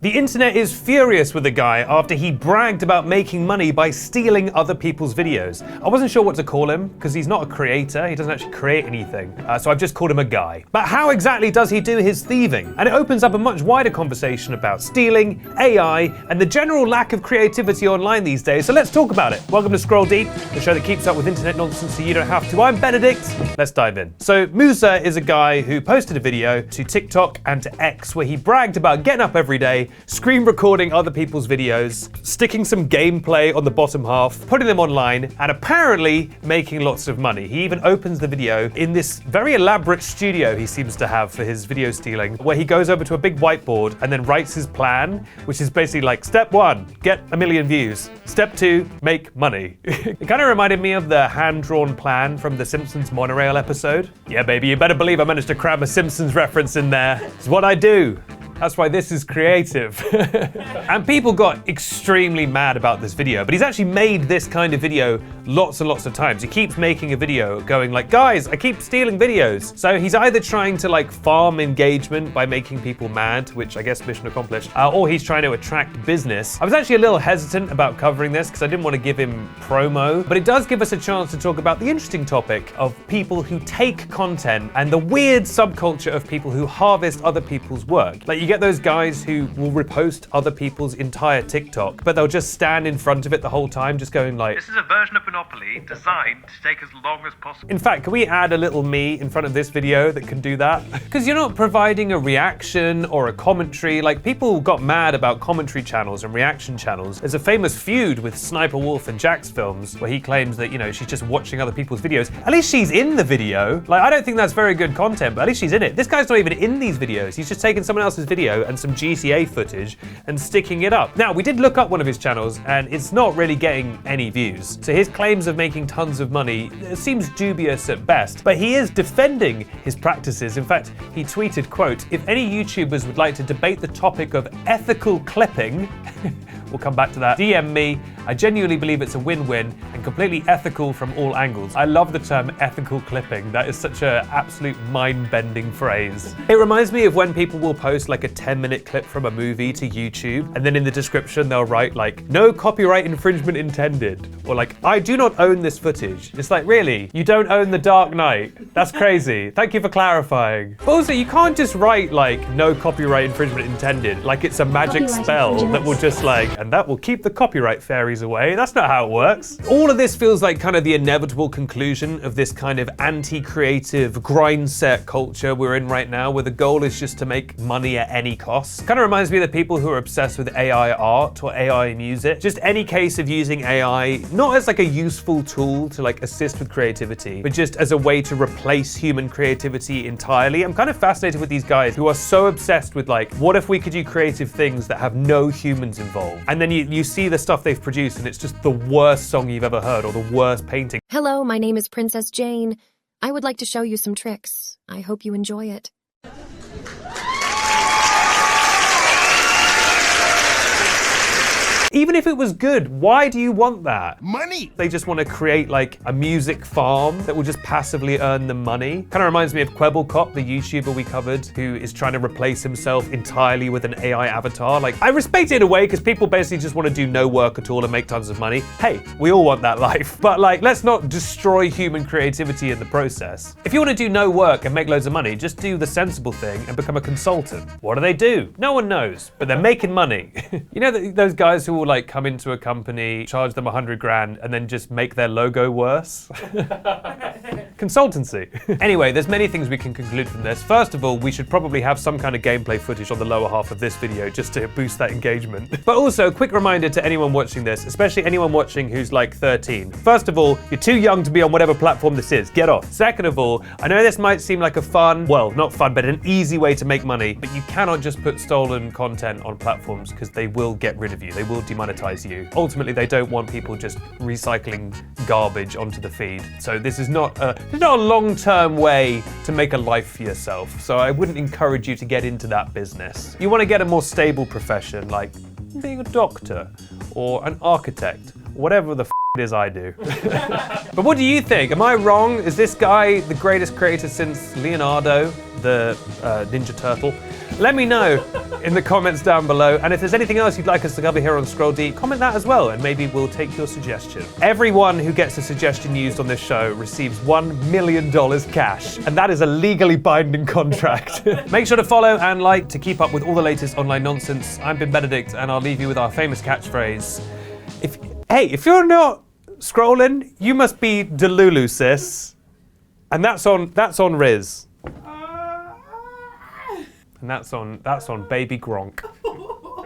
The internet is furious with the guy after he bragged about making money by stealing other people's videos. I wasn't sure what to call him, because he's not a creator, he doesn't actually create anything, so I've just called him a guy. But how exactly does he do his thieving? And it opens up a much wider conversation about stealing, AI, and the general lack of creativity online these days, so let's talk about it. Welcome to Scroll Deep, the show that keeps up with internet nonsense so you don't have to. I'm Benedict, let's dive in. So Musa is a guy who posted a video to TikTok and to X where he bragged about getting up every day, screen recording other people's videos, sticking some gameplay on the bottom half, putting them online, and apparently making lots of money. He even opens the video in this very elaborate studio he seems to have for his video stealing, where he goes over to a big whiteboard and then writes his plan, which is basically like, step 1, get 1 million views. Step 2, make money. It kind of reminded me of the hand-drawn plan from the Simpsons monorail episode. Yeah, baby, you better believe I managed to cram a Simpsons reference in there. It's what I do. That's why this is creative. And people got extremely mad about this video, but he's actually made this kind of video lots and lots of times. He keeps making a video going like, guys, I keep stealing videos. So he's either trying to like farm engagement by making people mad, which I guess mission accomplished, or he's trying to attract business. I was actually a little hesitant about covering this because I didn't want to give him promo, but it does give us a chance to talk about the interesting topic of people who take content and the weird subculture of people who harvest other people's work. Like, you get those guys who will repost other people's entire TikTok, but they'll just stand in front of it the whole time, just going like, this is a version of Monopoly designed to take as long as possible. In fact, can we add a little me in front of this video that can do that? Because you're not providing a reaction or a commentary. Like, people got mad about commentary channels and reaction channels. There's a famous feud with Sniper Wolf and Jax Films where he claims that, you know, she's just watching other people's videos. At least she's in the video. Like, I don't think that's very good content, but at least she's in it. This guy's not even in these videos. He's just taking someone else's video and some GTA footage and sticking it up. Now, we did look up one of his channels and it's not really getting any views. So his claims of making tons of money seems dubious at best, but he is defending his practices. In fact, he tweeted, quote, "If any YouTubers would like to debate the topic of ethical clipping," we'll come back to that, "DM me. I genuinely believe it's a win-win and completely ethical from all angles." I love the term ethical clipping. That is such an absolute mind-bending phrase. It reminds me of when people will post like a 10-minute clip from a movie to YouTube, and then in the description they'll write like, "No copyright infringement intended," or like, "I do not own this footage." It's like, really? You don't own The Dark Knight? That's crazy. Thank you for clarifying. But also, you can't just write like, "No copyright infringement intended," like it's a magic spell that will just like, and that will keep the copyright fairies away. That's not how it works. All of this feels like kind of the inevitable conclusion of this kind of anti-creative grind set culture we're in right now, where the goal is just to make money at any cost. Kind of reminds me of the people who are obsessed with AI art or AI music. Just any case of using AI, not as like a useful tool to like assist with creativity, but just as a way to replace human creativity entirely. I'm kind of fascinated with these guys who are so obsessed with like, what if we could do creative things that have no humans involved? And then you see the stuff they've produced and it's just the worst song you've ever heard or the worst painting. Hello, my name is Princess Jane. I would like to show you some tricks. I hope you enjoy it. Even if it was good, why do you want that? Money! They just want to create like a music farm that will just passively earn them money. Kind of reminds me of Kwebbelkop, the YouTuber we covered, who is trying to replace himself entirely with an AI avatar. Like, I respect it in a way because people basically just want to do no work at all and make tons of money. Hey, we all want that life. But like, let's not destroy human creativity in the process. If you want to do no work and make loads of money, just do the sensible thing and become a consultant. What do? No one knows, but they're making money. You know those guys who will like come into a company, charge them 100 grand, and then just make their logo worse? Consultancy. Anyway, there's many things we can conclude from this. First of all, we should probably have some kind of gameplay footage on the lower half of this video just to boost that engagement. But also, a quick reminder to anyone watching this, especially anyone watching who's like 13. First of all, you're too young to be on whatever platform this is. Get off. Second of all, I know this might seem like a fun, well, not fun, but an easy way to make money, but you cannot just put stolen content on platforms because they will get rid of you. They will demonetize you. Ultimately, they don't want people just recycling garbage onto the feed. So this is not a long-term way to make a life for yourself. So I wouldn't encourage you to get into that business. You want to get a more stable profession, like being a doctor or an architect, whatever the it is I do. But what do you think? Am I wrong? Is this guy the greatest creator since Leonardo, the Ninja Turtle? Let me know in the comments down below. And if there's anything else you'd like us to cover here on Scroll Deep, comment that as well, and maybe we'll take your suggestion. Everyone who gets a suggestion used on this show receives $1 million cash, and that is a legally binding contract. Make sure to follow and like to keep up with all the latest online nonsense. I'm Ben Benedict, and I'll leave you with our famous catchphrase. If you're not scrolling, you must be Delulu, sis. And that's on Riz. And that's on Baby Gronk.